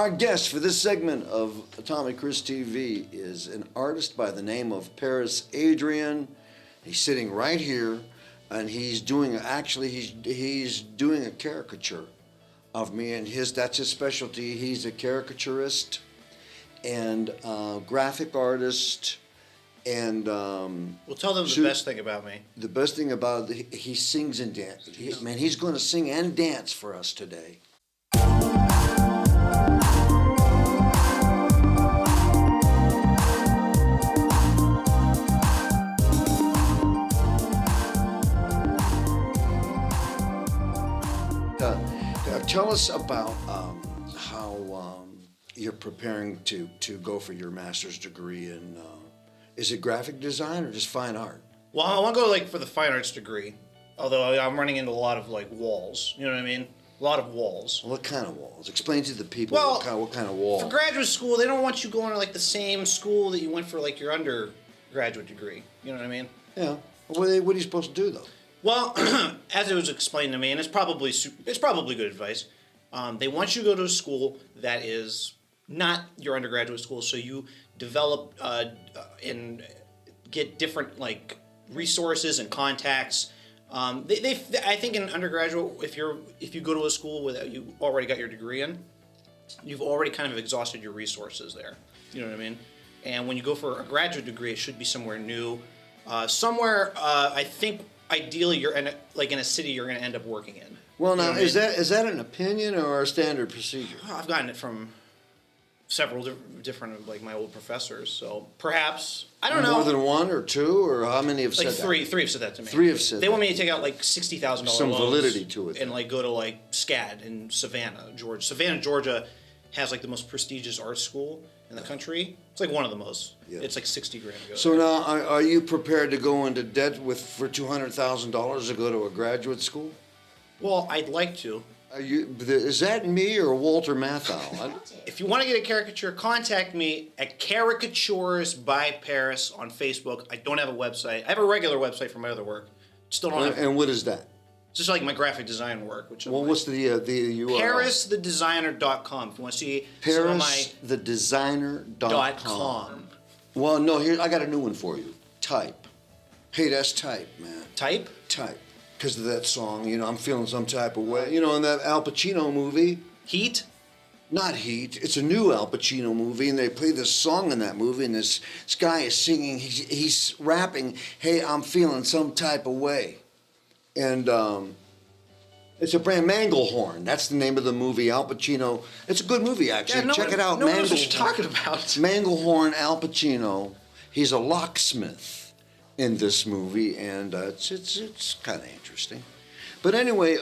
Our guest for this segment of Atomic Chris TV is an artist by the name of Paris Adrian. He's sitting right here, and he's doing he's doing a caricature of me, and that's his specialty. He's a caricaturist and graphic artist, and well, tell them the best thing about me. The best thing about he sings and dances. He's going to sing and dance for us today. Tell us about how you're preparing to go for your master's degree in, is it graphic design or just fine art? Well, I want to go for the fine arts degree, although I'm running into a lot of walls, you know what I mean? A lot of walls. What kind of walls? Explain to the people what kind of wall. For graduate school, they don't want you going to the same school that you went for your undergraduate degree, you know what I mean? Yeah. What are you supposed to do though? Well, as it was explained to me, and it's probably good advice, they want you to go to a school that is not your undergraduate school, so you develop and get different resources and contacts. I think in undergraduate, if you go to a school that you already got your degree in, you've already kind of exhausted your resources there. You know what I mean? And when you go for a graduate degree, it should be somewhere new, I think. Ideally, you're in a city you're going to end up working in. Well, now, is that an opinion or a standard procedure? I've gotten it from several different my old professors. So perhaps I don't know. More than one or two, or how many have said that? Three have said that to me. Three have said. They want me to take out $60,000 some validity to it, and go to SCAD in Savannah, Georgia. Savannah, Georgia, has the most prestigious art school in the country. It's one of the most. Yeah. It's $60,000 to go. So now, are you prepared to go into debt for $200,000 to go to a graduate school? Well, I'd like to. Is that me or Walter Matthau? If you want to get a caricature, contact me at Caricatures by Paris on Facebook. I don't have a website. I have a regular website for my other work. Still don't have. And what is that? It's just my graphic design work. What's the URL? ParisTheDesigner.com. If you want to see ParisTheDesigner.com. Well, no, here I got a new one for you. Type. Hey, that's type, man. Type? Type. Because of that song, I'm feeling some type of way. In that Al Pacino movie. Heat? Not Heat. It's a new Al Pacino movie, and they play this song in that movie, and this guy is singing, he's rapping, hey, I'm feeling some type of way. And it's a brand, Manglehorn. That's the name of the movie. Al Pacino. It's a good movie, actually. Yeah, Check it out. No one knows what you're talking about. Manglehorn, Al Pacino. He's a locksmith in this movie, and it's kind of interesting. But anyway,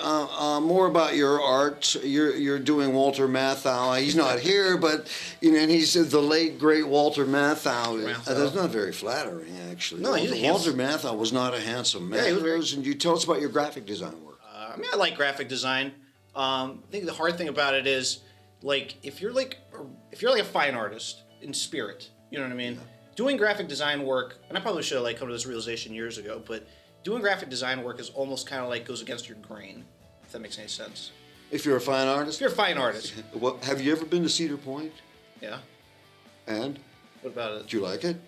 more about your art. You're doing Walter Matthau. He's not here, but and he's the late great Walter Matthau. That's not very flattering, actually. No, Walter Matthau was not a handsome man. Yeah, And you tell us about your graphic design work. I like graphic design. I think the hard thing about it is, if you're a fine artist in spirit, you know what I mean. Yeah. Doing graphic design work, and I probably should have come to this realization years ago, but doing graphic design work is almost kind of goes against your grain, if that makes any sense. If you're a fine artist? If you're a fine artist. Well, have you ever been to Cedar Point? Yeah. And? What about it? Did you like it?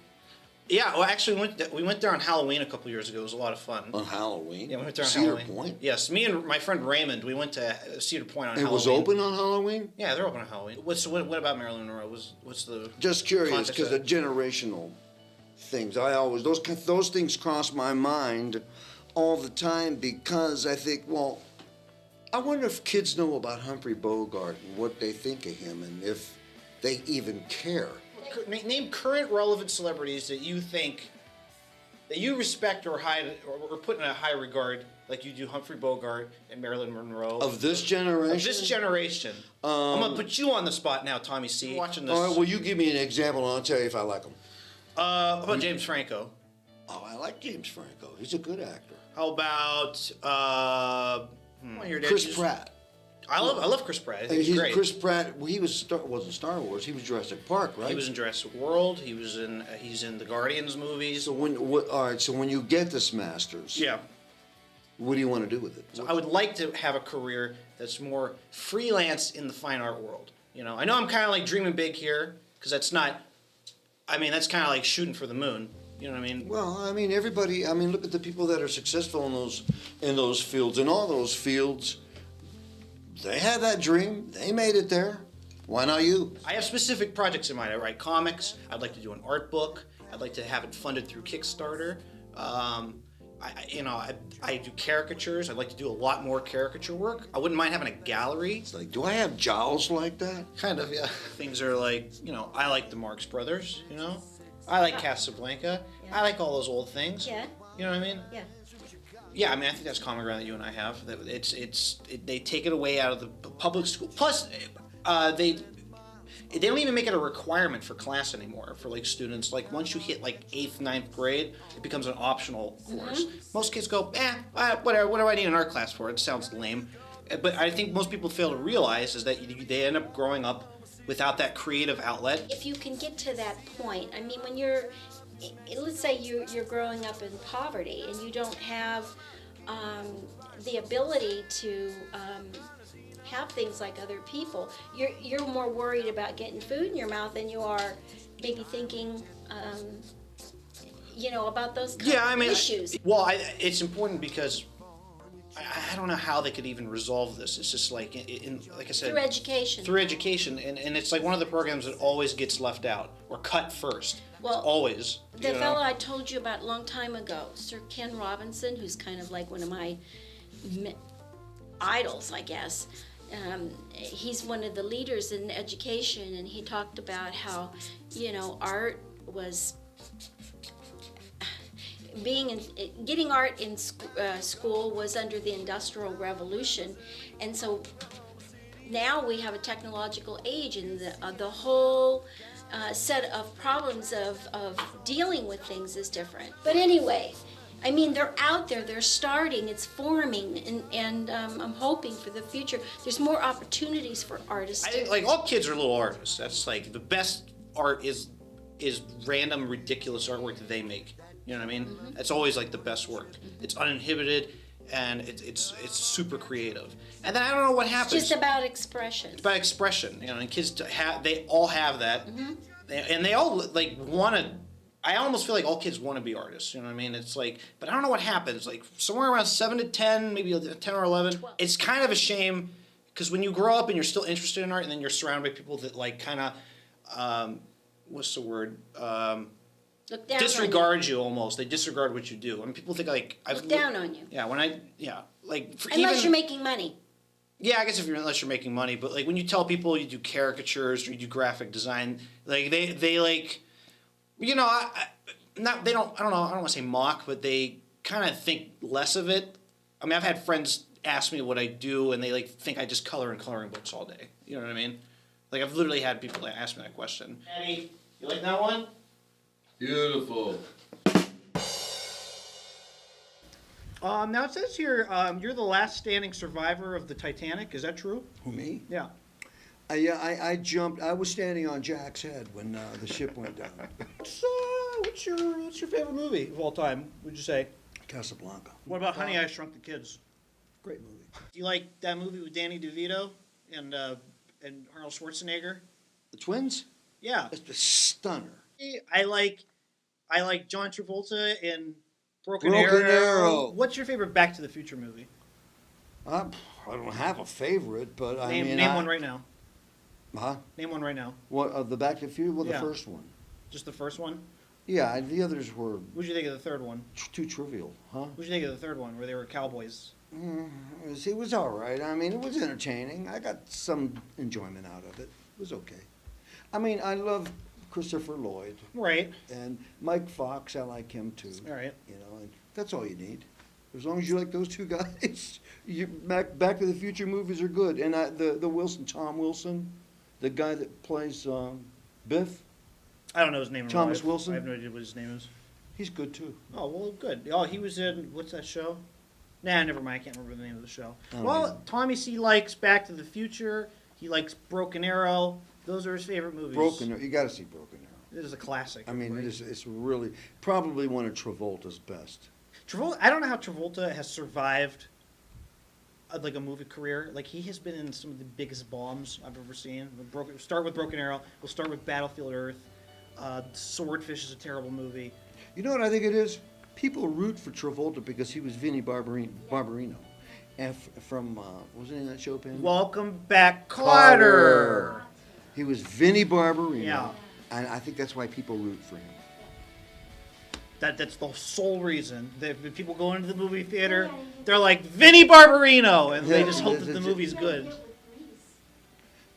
Yeah, well, actually, we went there on Halloween a couple years ago. It was a lot of fun. On Halloween? Yeah, we went there on Cedar Halloween. Point? Yes, me and my friend Raymond, we went to Cedar Point on Halloween. It was open on Halloween? Yeah, they're open on Halloween. What about Marilyn Monroe? What's the Just curious, because the generational things. Those things cross my mind all the time, because I think, well, I wonder if kids know about Humphrey Bogart and what they think of him, and if they even care. Name current relevant celebrities that you think, that you respect or put in a high regard, like you do Humphrey Bogart and Marilyn Monroe. Of this generation? Of this generation. I'm going to put you on the spot now, Tommy C. Watching this. All right, well, you give me an example, and I'll tell you if I like him. How about James Franco? Oh, I like James Franco. He's a good actor. How about Chris Pratt? I love Chris Pratt. I think he's great. Chris Pratt. Well, he wasn't Star Wars. He was Jurassic Park, right? He was in Jurassic World. He's in the Guardians movies. So when you get this Masters, yeah, what do you want to do with it? So I would like to have a career that's more freelance in the fine art world. You know, I know I'm kind of like dreaming big here because that's not. I mean, that's kind of like shooting for the moon. You know what I mean? Well, I mean, everybody. I mean, look at the people that are successful in those fields. In all those fields, they had that dream. They made it there. Why not you? I have specific projects in mind. I write comics. I'd like to do an art book. I'd like to have it funded through Kickstarter. I do caricatures. I'd like to do a lot more caricature work. I wouldn't mind having a gallery. It's like, do I have jowls like that? Kind of, yeah. Things are like, I like the Marx Brothers, I like Casablanca. Yeah. I like all those old things. Yeah. You know what I mean? Yeah. Yeah, I mean, I think that's common ground that you and I have. That they take it away out of the public school. Plus, they don't even make it a requirement for class anymore for like students. Like once you hit like 8th, 9th grade, it becomes an optional course. Most kids go, whatever. What do I need an art class for? It sounds lame. But I think most people fail to realize is that they end up growing up without that creative outlet. If you can get to that point, I mean, when let's say you're growing up in poverty and you don't have the ability to have things like other people, you're more worried about getting food in your mouth than you are maybe thinking, about those kind of issues. It's important because I don't know how they could even resolve this. It's just like, like I said, Through education. Through education, and it's like one of the programs that always gets left out or cut first. Well, always. The fellow I told you about a long time ago, Sir Ken Robinson, who's kind of like one of my idols, I guess. He's one of the leaders in education, and he talked about how, art was getting art in school was under the Industrial Revolution, and so now we have a technological age, and the whole set of problems of dealing with things is different. But anyway, I mean, they're out there, they're starting, it's forming, and I'm hoping for the future there's more opportunities for artists. I think like all kids are little artists. That's like the best art is random, ridiculous artwork that they make. You know what I mean? Mm-hmm. That's always like the best work. Mm-hmm. It's uninhibited, and it's super creative. And then I don't know what happens. It's just about expression. It's about expression, and kids they all have that, and they all like want to. I almost feel like all kids want to be artists. You know what I mean? It's like, but I don't know what happens. Like somewhere around 7 to 10, maybe 10 or 11. 12. It's kind of a shame because when you grow up and you're still interested in art, and then you're surrounded by people that like kind of, what's the word? Look down disregard you almost. They disregard what you do. I mean, people think like look down on you. Yeah, Unless you're making money. Yeah, I guess unless you're making money, but like when you tell people you do caricatures or you do graphic design, like they like, I don't want to say mock, but they kind of think less of it. I mean, I've had friends ask me what I do, and they like think I just color in coloring books all day. You know what I mean? Like I've literally had people ask me that question. Eddie, you like that one? Beautiful. Now it says here you're the last standing survivor of the Titanic. Is that true? Who, me? Yeah. I jumped. I was standing on Jack's head when the ship went down. So, what's your favorite movie of all time? Would you say? Casablanca. What about Honey, I Shrunk the Kids? Great movie. Do you like that movie with Danny DeVito and Arnold Schwarzenegger? The twins? Yeah. It's a stunner. I like John Travolta in Broken Broken Arrow. Arrow. What's your favorite Back to the Future movie? I don't have a favorite, but Name one right now. Huh? Name one right now. What, the Back to the Future? Well, the Yeah. first one. Just the first one? Yeah, the others were What'd you think of the third one? too trivial, huh? What'd you think of the third one where they were cowboys? It was all right. I mean, it was entertaining. I got some enjoyment out of it. It was okay. I mean, I love Christopher Lloyd. Right. And Mike Fox, I like him too. All right. And that's all you need. As long as you like those two guys, Back to the Future movies are good. And Tom Wilson, the guy that plays Biff, I don't know his name. Thomas Wilson? I have no idea what his name is. he's good too. Oh, well, good. Oh, he was in, what's that show? Nah, never mind. I can't remember the name of the show. Oh, Well, yeah. Tommy C. likes Back to the Future. He likes Broken Arrow. Those are his favorite movies. Broken Arrow, you got to see Broken Arrow. It is a classic. I mean, Right. it's really probably one of Travolta's best. Travolta. I don't know how Travolta has survived like a movie career. Like he has been in some of the biggest bombs I've ever seen. Start with Broken Arrow. We'll start with Battlefield Earth. Swordfish is a terrible movie. You know what I think it is? People root for Travolta because he was Vinnie Barbarino. And from, wasn't he in that show, Penny? Welcome back, Carter. He was Vinnie Barbarino. Yeah. And I think that's why people root for him. That's the sole reason that when people go into the movie theater, they're like Vinnie Barbarino, and they just hope that the movie's good.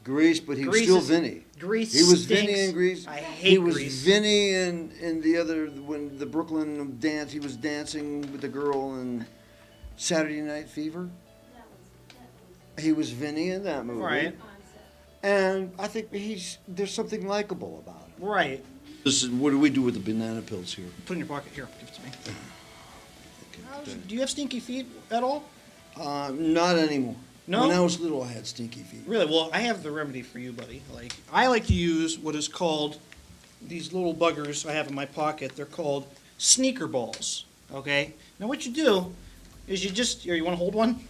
Grease, but he was Grease still is- Vinny. Grease He was stinks. Vinny in Grease. I hate He was Grease. Vinny in the other, when the Brooklyn dance, he was dancing with the girl in Saturday Night Fever. He was Vinny in that movie. Right. And I think there's something likable about him. Right. Listen, what do we do with the banana pills here? Put it in your pocket. Here, give it to me. Do you have stinky feet at all? Not anymore. No? When I was little, I had stinky feet. Really? Well, I have the remedy for you, buddy. Like, I like to use what is called these little buggers I have in my pocket. They're called sneaker balls. Okay. Now, what you do is here, you want to hold one?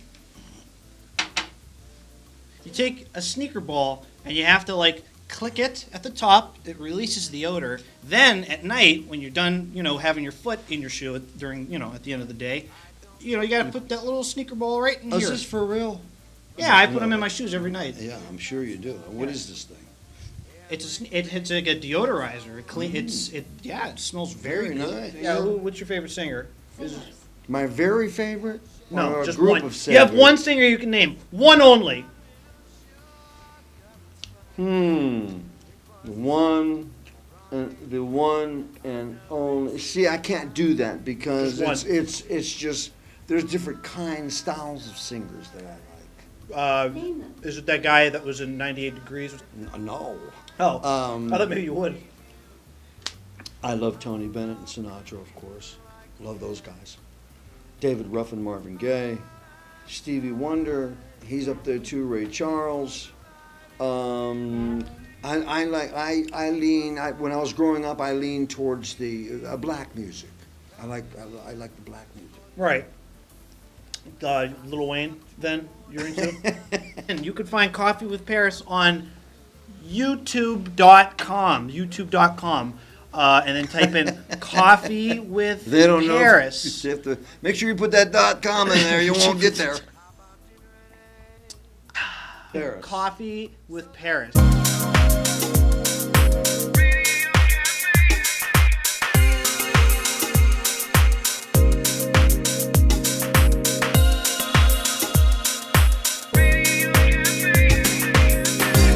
You take a sneaker ball and you have to like click it at the top. It releases the odor. Then at night, when you're done, having your foot in your shoe during, at the end of the day, you got to put that little sneaker ball right in Oh, here. is this for real? Yeah, I put them in my shoes every night. Yeah, I'm sure you do. And what is this thing? It's like a deodorizer. It smells very Very good. nice. Yeah. What's your favorite singer? My very favorite? No, Or a just group one. of You have seven? one singer you can name. One only. The one and only. See, I can't do that because Just one. it's just there's different styles of singers that I like. Is it that guy that was in 98 Degrees? No. Oh, I thought maybe you would. I love Tony Bennett and Sinatra, of course. Love those guys. David Ruffin, Marvin Gaye, Stevie Wonder. He's up there too. Ray Charles. When I was growing up, I leaned towards the black music. I like the black music. Right. Lil Wayne, then, you're into? And you can find Coffee with Paris on youtube.com, and then type in Coffee with They don't know. Paris. You have to make sure you put that .com in there. You won't get there. Paris. Coffee with Paris.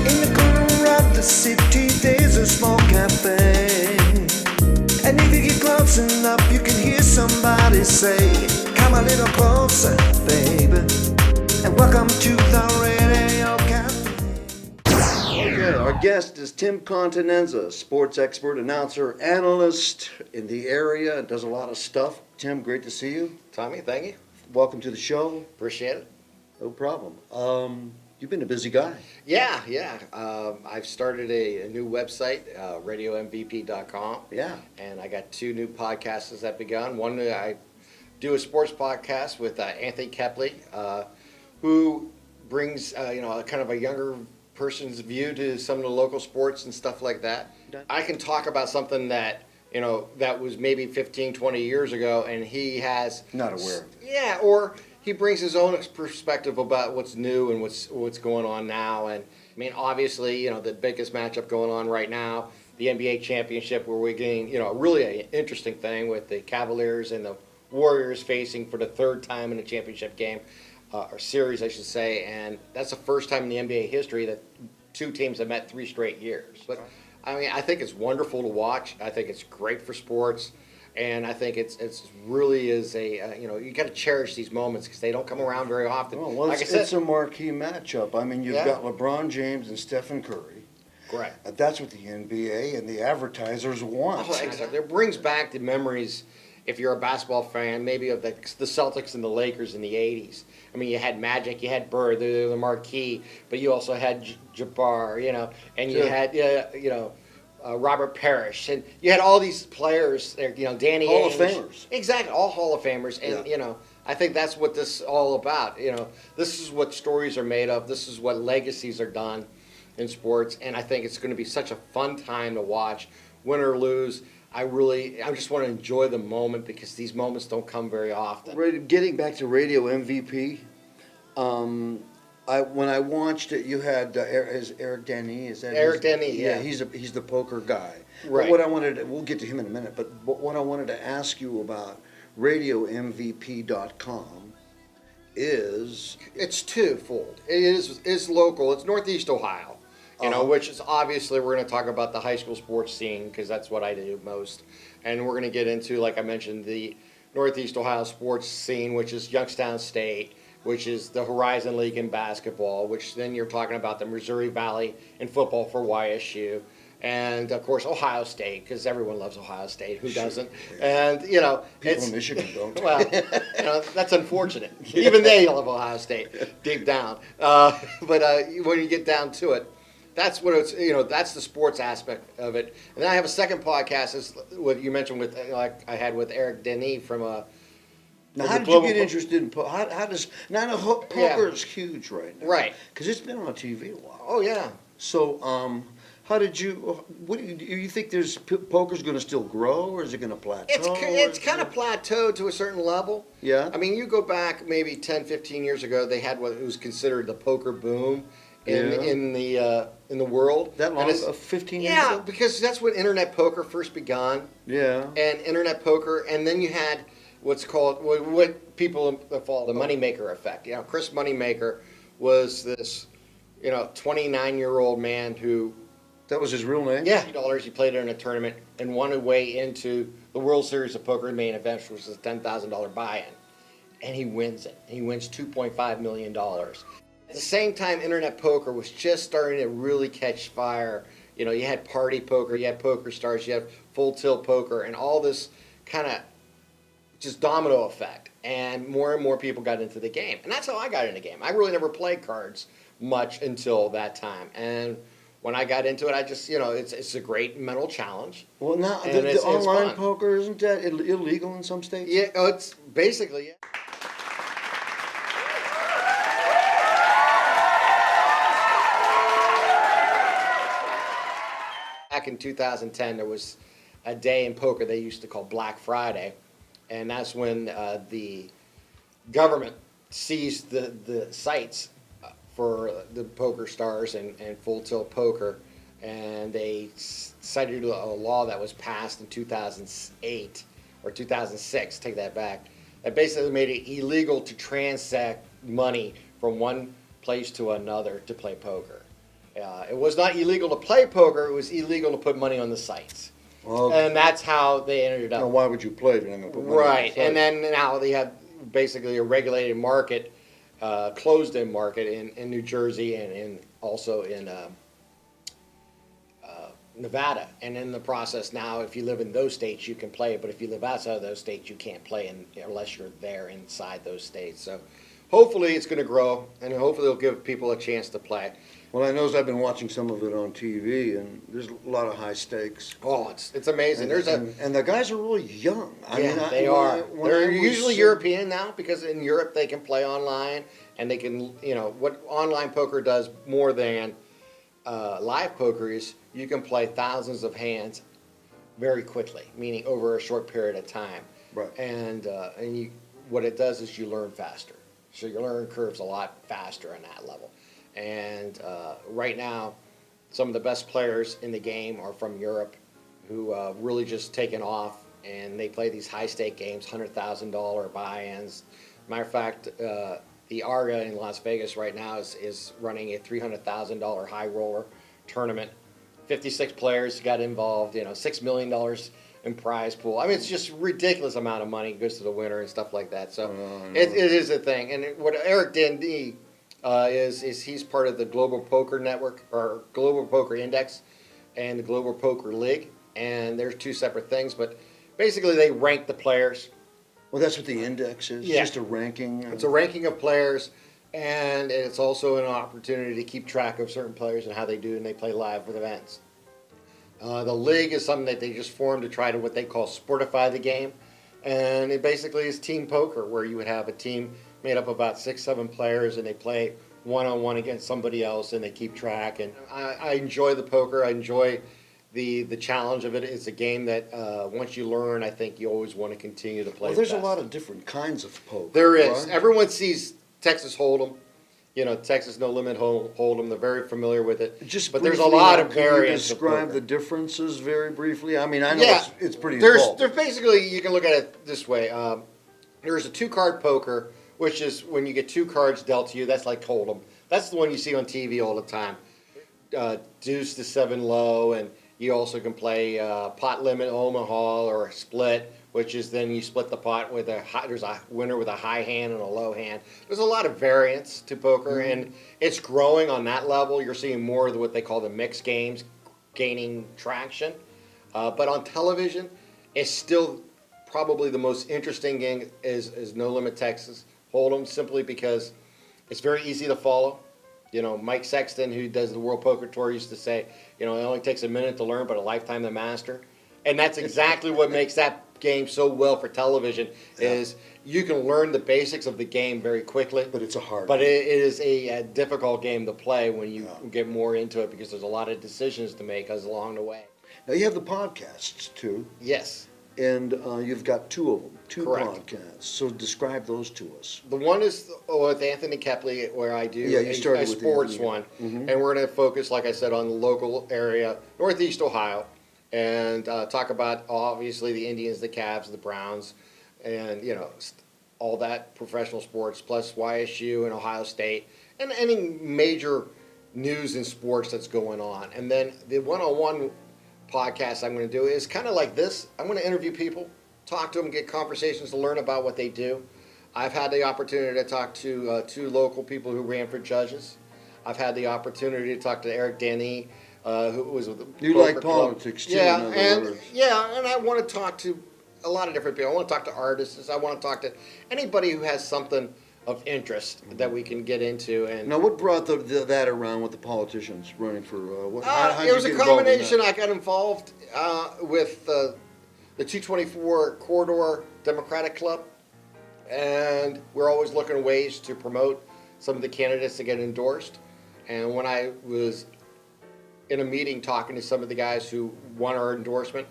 In the corner of the city, there's a small cafe. And if you get close enough, you can hear somebody say, "Come a little closer, baby, and welcome to the Radio Cafe." Okay, our guest is Tim Continenza, sports expert, announcer, analyst in the area, does a lot of stuff. Tim, great to see you. Tommy, thank you. Welcome to the show. Appreciate it. No problem. You've been a busy guy. Yeah. I've started a new website, radiomvp.com. Yeah. And I got 2 new podcasts that I've begun. One, I do a sports podcast with Anthony Kepley, who brings, kind of a younger person's view to some of the local sports and stuff like that. I can talk about something that, that was maybe 15, 20 years ago, and he has... Not aware of it. Yeah, or he brings his own perspective about what's new and what's going on now. And I mean, obviously, the biggest matchup going on right now, the NBA championship, where we're getting, really an interesting thing with the Cavaliers and the Warriors facing for the 3rd time in a championship game, or series, I should say. And that's the first time in the NBA history that 2 teams have met 3 straight years. But I mean, I think it's wonderful to watch. I think it's great for sports. And I think it's really is you got to cherish these moments because they don't come around very often. Well, like I said, it's a marquee matchup. I mean, you've Yeah. got LeBron James and Stephen Curry. correct. That's what the NBA and the advertisers want. Oh, exactly. It brings back the memories, if you're a basketball fan, maybe of the Celtics and the Lakers in the 80s. I mean, you had Magic, you had Bird, they're the marquee, but you also had Jabbar, and you Sure. had, Robert Parrish, and you had all these players there, Danny Hall of Ainge. Famers. Exactly, all Hall of Famers, and, Yeah. I think that's what this is all about. You know, this is what stories are made of. This is what legacies are done in sports, and I think it's going to be such a fun time to watch, win or lose. I just want to enjoy the moment because these moments don't come very often. Getting back to radio MVP, when I watched it, you had Eric Denny. Is that Eric Denny? Yeah, he's the poker guy. Right. But we'll get to him in a minute. But what I wanted to ask you about RadioMVP.com is it's twofold. It is local. It's Northeast Ohio. You know, which is obviously we're going to talk about the high school sports scene because that's what I do most. And we're going to get into, like I mentioned, the Northeast Ohio sports scene, which is Youngstown State, which is the Horizon League in basketball, which then you're talking about the Missouri Valley in football for YSU. And, of course, Ohio State, because everyone loves Ohio State. Who doesn't? And, you know. People in Michigan don't. Well, you know, that's unfortunate. Even they love Ohio State deep down. But when you get down to it, that's what it's, you know, that's the sports aspect of it. And then I have a second podcast, is what you mentioned with, like I had with Eric Denny from Now, how did you get interested in poker? How does now poker is huge right now, right? Because it's been on TV a while. Oh yeah. So, how did you? What do you think? Poker's going to still grow, or is it going to plateau? It's kind of plateaued to a certain level. Yeah. I mean, you go back maybe 10, 15 years ago, they had what was considered the poker boom in the world. That long? 15 years yeah, ago? because that's when internet poker first begun. Yeah. And internet poker, and then you had what's called what people call the moneymaker effect. You know, Chris Moneymaker was this, 29-year-old man who. That was his real name? Yeah. $50 he played in a tournament and won a way into the World Series of Poker main event, which was a $10,000 buy-in. And he wins it. He wins $2.5 million. At the same time, internet poker was just starting to really catch fire. You know, you had party poker, you had Poker Stars, you had full tilt poker, and all this kind of just domino effect. And more people got into the game. And that's how I got into the game. I really never played cards much until that time. And when I got into it, I just, it's a great mental challenge. Well, now, And the online fun. poker, isn't that illegal in some states? Yeah, it's basically, yeah. Back in 2010, there was a day in poker they used to call Black Friday, and that's when the government seized the sites for the Poker Stars and Full Tilt Poker, and they cited a law that was passed in 2008 or 2006, take that back, that basically made it illegal to transact money from one place to another to play poker. It was not illegal to play poker, it was illegal to put money on the sites. Well, And that's how they ended up. now, why would you play if you're not going to put money on the Right, site? and then now they have basically a regulated market, closed-in market in New Jersey and also in Nevada. And in the process now, if you live in those states, you can play, but if you live outside of those states, you can't play unless you're there inside those states. So hopefully it's going to grow, and hopefully it'll give people a chance to play. Well, I know I've been watching some of it on TV, and there's a lot of high stakes. Oh, it's amazing. And the guys are really young. They are. They're usually was, European now because in Europe they can play online and they can, what online poker does more than live poker is you can play thousands of hands very quickly, meaning over a short period of time. Right. And what it does is you learn faster. So your learning curve's a lot faster on that level. And right now, some of the best players in the game are from Europe who really just taken off, and they play these high-stake games, $100,000 buy-ins. Matter of fact, the Arga in Las Vegas right now is running a $300,000 high roller tournament. 56 players got involved, $6 million in prize pool. I mean, it's just a ridiculous amount of money goes to the winner and stuff like that. So it is a thing. And what Eric Dendy is he's part of the Global Poker Network or Global Poker Index and the Global Poker League, and there's two separate things, but basically they rank the players. Well, that's what the index is. Yeah. Just a ranking. It's a ranking of players, and it's also an opportunity to keep track of certain players and how they do, and they play live with events. The league is something that they just formed to try to what they call sportify the game, And it basically is team poker, where you would have a team made up of about 6, 7 players, and they play one-on-one against somebody else, and they keep track. And I enjoy the poker. I enjoy the challenge of it. It's a game that once you learn, I think you always want to continue to play. Well, there's a best. lot of different kinds of poker. There is. right? Everyone sees Texas Hold'em. Texas No Limit Hold'em. They're very familiar with it. Just but there's a briefly, lot now, of can you variants. of describe poker. the differences very briefly? I mean, I know Yeah, it's pretty There's involved. basically, you can look at it this way. There's a 2-card poker, which is when you get 2 cards dealt to you. That's like Hold'em. That's the one you see on TV all the time. Deuce to 7 low, and you also can play pot limit Omaha or a split, which is then you split the pot with there's a winner with a high hand and a low hand. There's a lot of variance to poker, and it's growing on that level. You're seeing more of what they call the mixed games gaining traction. But on television, it's still probably the most interesting game is No Limit Texas Hold'em, simply because it's very easy to follow. Mike Sexton, who does the World Poker Tour, used to say, it only takes a minute to learn, but a lifetime to master. And that's exactly what makes that game so well for television, is you can learn the basics of the game very quickly. But it's a hard But game. it is a difficult game to play when you get more into it, because there's a lot of decisions to make along the way. Now, you have the podcasts, too, Yes. and you've got 2 of them, 2 Correct. podcasts. So describe those to us. The one is with Anthony Kepley, where I do Yeah, you started a with sports Anthony. one. Mhm. And we're going to focus, like I said, on the local area, Northeast Ohio, and talk about, obviously, the Indians, the Cavs, the Browns, and, all that professional sports, plus YSU and Ohio State, and any major news in sports that's going on. And then the one-on-one podcast I'm going to do is kind of like this. I'm going to interview people, talk to them, get conversations to learn about what they do. I've had the opportunity to talk to 2 local people who ran for judges. I've had the opportunity to talk to Eric Denny, who was with the You Poker like Club. politics, too, Yeah, in other and words. and I want to talk to a lot of different people. I want to talk to artists. I want to talk to anybody who has something of interest that we can get into. And Now, what brought that around with the politicians running for what? how'd it was you a get involved in combination. that? I got involved with the 224 Corridor Democratic Club, and we're always looking at ways to promote some of the candidates to get endorsed. And when I was in a meeting talking to some of the guys who won our endorsement,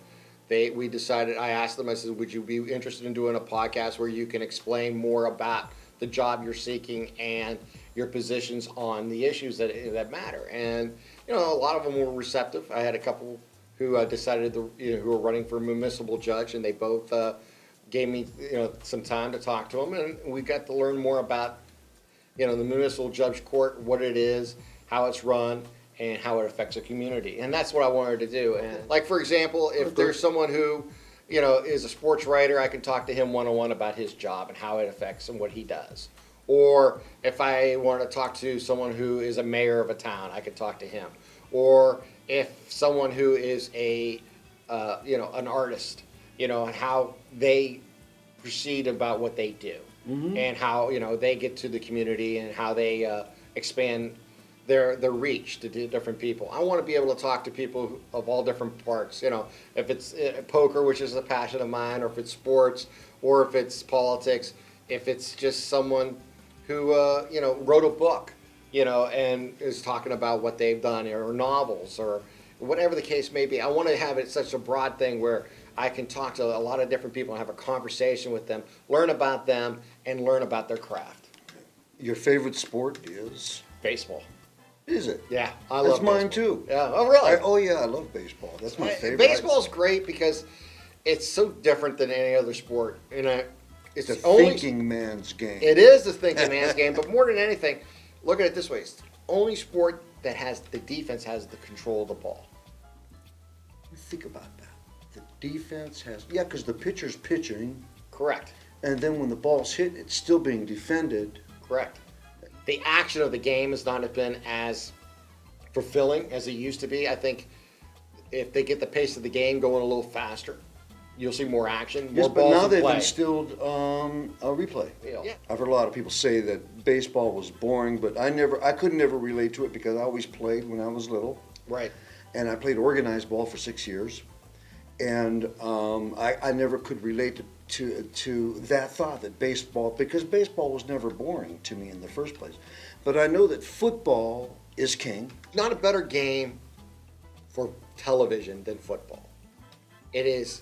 we decided, I asked them, I said, would you be interested in doing a podcast where you can explain more about the job you're seeking and your positions on the issues that matter? And, a lot of them were receptive. I had a couple who decided, who were running for municipal judge, and they both gave me, some time to talk to them, and we got to learn more about, the municipal judge court, what it is, how it's run, and how it affects the community. And that's what I wanted to do. And like, for example, if there's someone who, is a sports writer, I can talk to him one-on-one about his job and how it affects and what he does. Or if I want to talk to someone who is a mayor of a town, I can talk to him. Or if someone who is an artist, and how they proceed about what they do, and how, they get to the community and how they expand their reach to different people. I want to be able to talk to people of all different parts. If it's poker, which is a passion of mine, or if it's sports, or if it's politics, if it's just someone who wrote a book, and is talking about what they've done, or novels, or whatever the case may be. I want to have it such a broad thing where I can talk to a lot of different people and have a conversation with them, learn about them, and learn about their craft. Your favorite sport is? Baseball. Is it? Yeah, I That's love mine baseball. too. Yeah. Oh, really? I love baseball. That's my favorite. Baseball's great because it's so different than any other sport. It's It's a only thinking man's game. It is the thinking man's game, but more than anything, look at it this way: it's the only sport that has the defense has the control of the ball. Think about that. The defense has, because the pitcher's pitching, Correct. and then when the ball's hit, it's still being defended. Correct. The action of the game has not been as fulfilling as it used to be. I think if they get the pace of the game going a little faster, you'll see more action, more Yes, but balls now in they've play. instilled a replay. Yeah. I've heard a lot of people say that baseball was boring, but I could never relate to it because I always played when I was little, Right. and I played organized ball for 6 years, And I never could relate to that thought that baseball, because baseball was never boring to me in the first place. But I know that football is king. Not a better game for television than football. It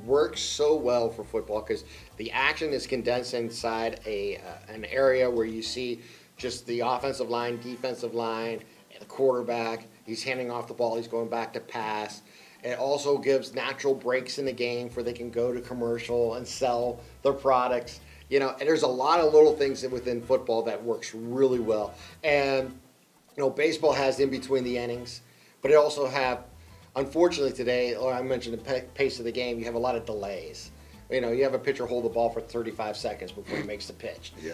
works so well for football because the action is condensed inside an area where you see just the offensive line, defensive line, and the quarterback. He's handing off the ball. He's going back to pass. It also gives natural breaks in the game where they can go to commercial and sell their products. You know, and there's a lot of little things within football that works really well. And, you know, baseball has in between the innings, but it also have, unfortunately today, or I mentioned the pace of the game, you have a lot of delays. You know, you have a pitcher hold the ball for 35 seconds before he makes the pitch. Yeah.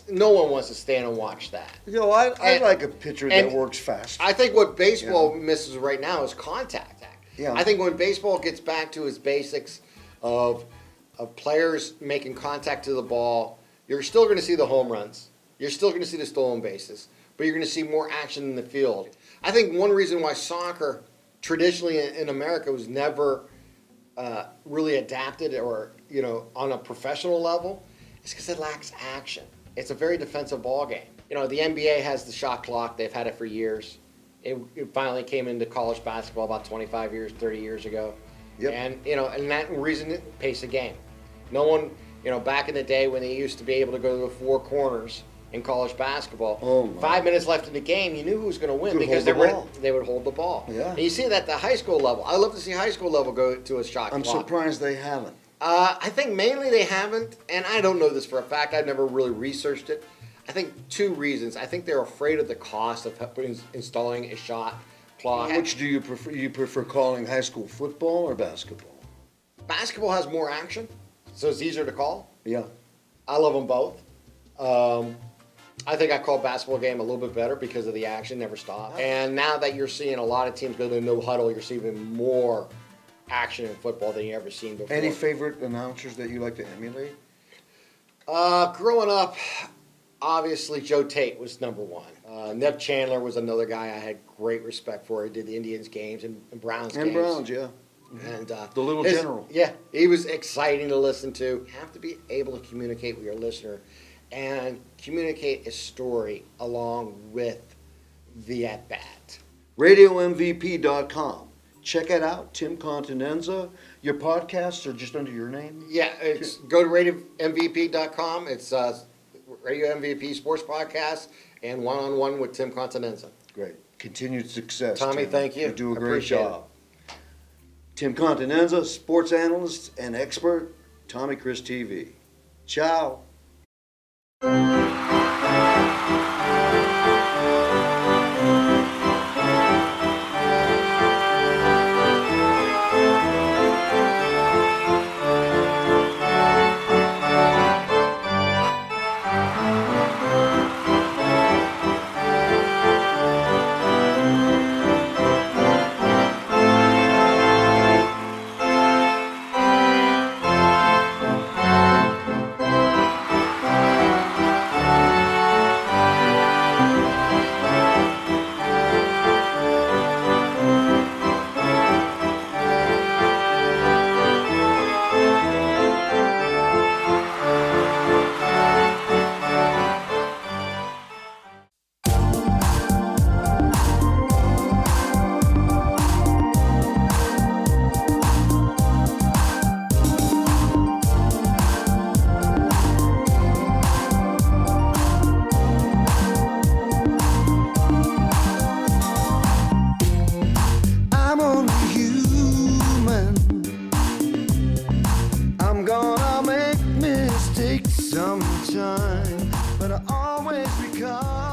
No one wants to stand and watch that. You know, I like a pitcher that works fast. I think what baseball misses right now is contact. Yeah. I think when baseball gets back to its basics of players making contact to the ball, you're still going to see the home runs. You're still going to see the stolen bases, but you're going to see more action in the field. I think one reason why soccer traditionally in America was never really adapted or, you know, on a professional level is because it lacks action. It's a very defensive ball game. You know, the NBA has the shot clock. They've had it for years. It finally came into college basketball about 25 years, 30 years ago. Yep. And, you know, and that reason it pace a game. No one, you know, back in the day when they used to be able to go to the four corners in college basketball, 5 minutes left in the game, you knew who was going to win because they would hold the ball. Yeah. And you see that at the high school level. I love to see high school level go to a shot I'm clock. surprised they haven't. I think mainly they haven't, and I don't know this for a fact. I've never really researched it. I think two reasons. I think they're afraid of the cost of installing a shot clock. Which do you prefer? You prefer calling high school football or basketball? Basketball has more action, so it's easier to call. Yeah. I love them both. I think I call basketball game a little bit better because of the action never stops. And now that you're seeing a lot of teams go to no huddle, you're seeing more action in football than you ever seen before. Any favorite announcers that you like to emulate? Growing up, obviously Joe Tate was number one. Neb Chandler was another guy I had great respect for. He did the Indians games and Browns games. And Browns, yeah. And The little general. Yeah, he was exciting to listen to. You have to be able to communicate with your listener and communicate a story along with the at-bat. RadioMVP.com. Check it out, Tim Continenza. Your podcasts are just under your name? Yeah, go to RadioMVP.com. It's Radio MVP Sports Podcast and One-on-One with Tim Continenza. Great. Continued success, Tommy, Tim. thank you. You do a I great appreciate job. Tim Continenza, sports analyst and expert, Tommy Chris TV. Ciao. I'm only human. I'm gonna make mistakes sometime, but I always recover.